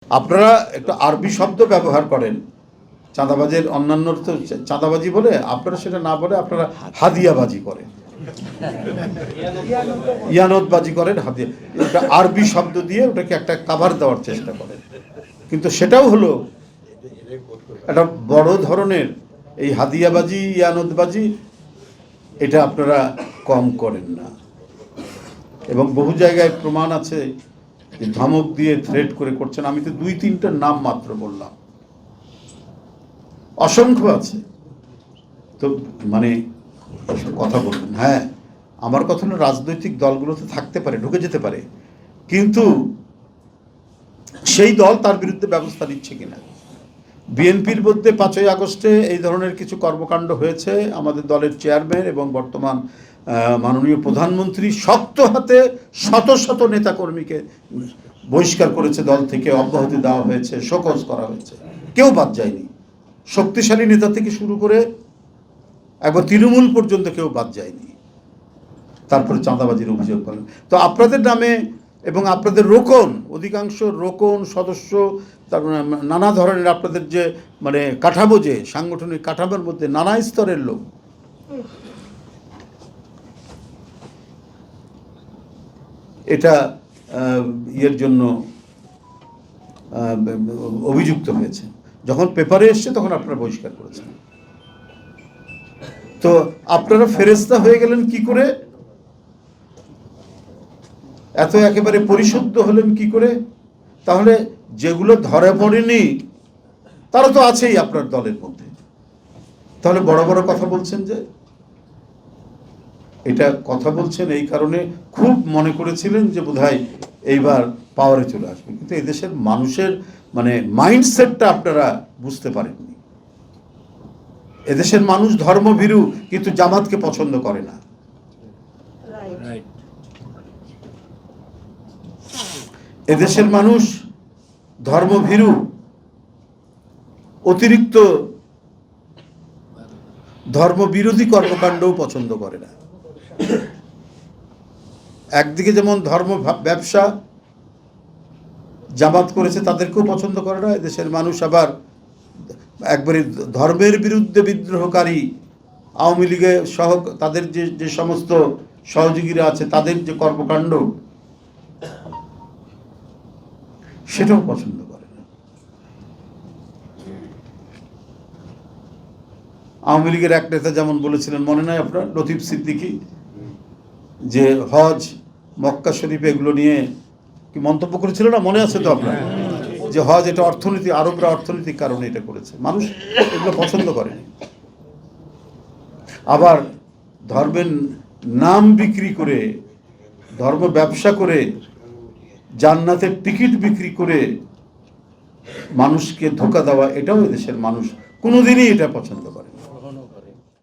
আপনারা একটু আরবি শব্দ ব্যবহার করেন, চাঁদাবাজির অন্যান্য তো চাঁদাবাজি বলে, আপনারা সেটা না বলে আপনারা হাদিয়াবাজি করেন, ইয়ানতবাজি করেন। হাদিয়া একটা আরবি শব্দ দিয়ে ওটাকে একটা কাভার দেওয়ার চেষ্টা করেন, কিন্তু সেটাও হলো একটা বড় ধরনের এই হাদিয়াবাজি ইয়ানতবাজি, এটা আপনারা কম করেন না। এবং বহু জায়গায় প্রমাণ আছে যে ধমক দিয়ে থ্রেট করে করছেন। আমি তো 2-3টার নাম মাত্র বললাম, অসংখ্য আছে। তো মানে কথা বলবেন, হ্যাঁ আমার কথা হলো রাজনৈতিক দলগুলো তো থাকতে পারে, ঢুকে যেতে পারে, কিন্তু সেই দল তার বিরুদ্ধে ব্যবস্থা নিচ্ছে কিনা। বিএনপির মধ্যে 5ই আগস্টে এই ধরনের কিছু কর্মকাণ্ড হয়েছে। আমাদের দলের চেয়ারম্যান এবং বর্তমান মাননীয় প্রধানমন্ত্রী শক্ত হাতে শত শত নেতাকর্মীকে বহিষ্কার করেছে, দল থেকে অব্যাহতি দেওয়া হয়েছে, শোকজ করা হয়েছে, কেউ বাদ যায়নি। শক্তিশালী নেতা থেকে শুরু করে একবার তৃণমূল পর্যন্ত কেউ বাদ যায়নি। তারপরে চাঁদাবাজির অভিযোগ করেন। তো আপনাদের নামে এবং আপনাদের অধিকাংশ রোকন সদস্য, তার নানা ধরনের আপনাদের যে মানে কাঠামো, যে সাংগঠনিক কাঠামোর মধ্যে নানা স্তরের লোক, এটা ইয়ের জন্য অভিযুক্ত হয়েছে। যখন পেপারে এসছে তখন আপনারা বহিষ্কার করেছেন। তো আপনারা ফেরেশতা হয়ে গেলেন কি করে, এত একেবারে পরিশুদ্ধ হলেন কি করে? তাহলে যেগুলো ধরা পড়েনি তারা তো আছেই আপনার দলের মধ্যে, তাহলে বড় বড় কথা বলছেন যে? এটা কথা বলছেন এই কারণে খুব মনে করেছিলেন যে বোধহয় এইবার পাওয়ারে চলে আসবে, কিন্তু এদেশের মানুষের মানে মাইন্ডসেটটা আপনারা বুঝতে পারেননি। এদেশের মানুষ ধর্মভীরু, কিন্তু জামাতকে পছন্দ করে না। এদেশের মানুষ ধর্মভীরু, অতিরিক্ত ধর্মবিরোধী কর্মকাণ্ডও পছন্দ করে না। একদিকে যেমন ধর্ম ব্যবসা জামাত করেছে, তাদেরকেও পছন্দ করে না। এদেশের মানুষ আবার একবারে ধর্মের বিরুদ্ধে বিদ্রোহকারী আওয়ামী লীগের সহ তাদের যে সমস্ত সহযোগীরা আছে, তাদের যে কর্মকাণ্ড, সেটাও পছন্দ করে না। আওয়ামী লীগের এক নেতা যেমন বলেছিলেন, মনে নাই আপনার, লতিফ সিদ্দিকী, যে হজ, মক্কা শরীফ এগুলো নিয়ে কি মন্তব্য করেছিল না, মনে আছে তো আপনার? যে হজ এটা অর্থনীতি, আরবরা অর্থনৈতিক কারণে এটা করেছে। মানুষ এগুলো পছন্দ করেনি। আবার ধর্মের নাম বিক্রি করে, ধর্ম ব্যবসা করে, জান্নাতের টিকিট বিক্রি করে মানুষকে ধোঁকা দেওয়া, এটাও এদেশের মানুষ কোনোদিনই এটা পছন্দ করে না।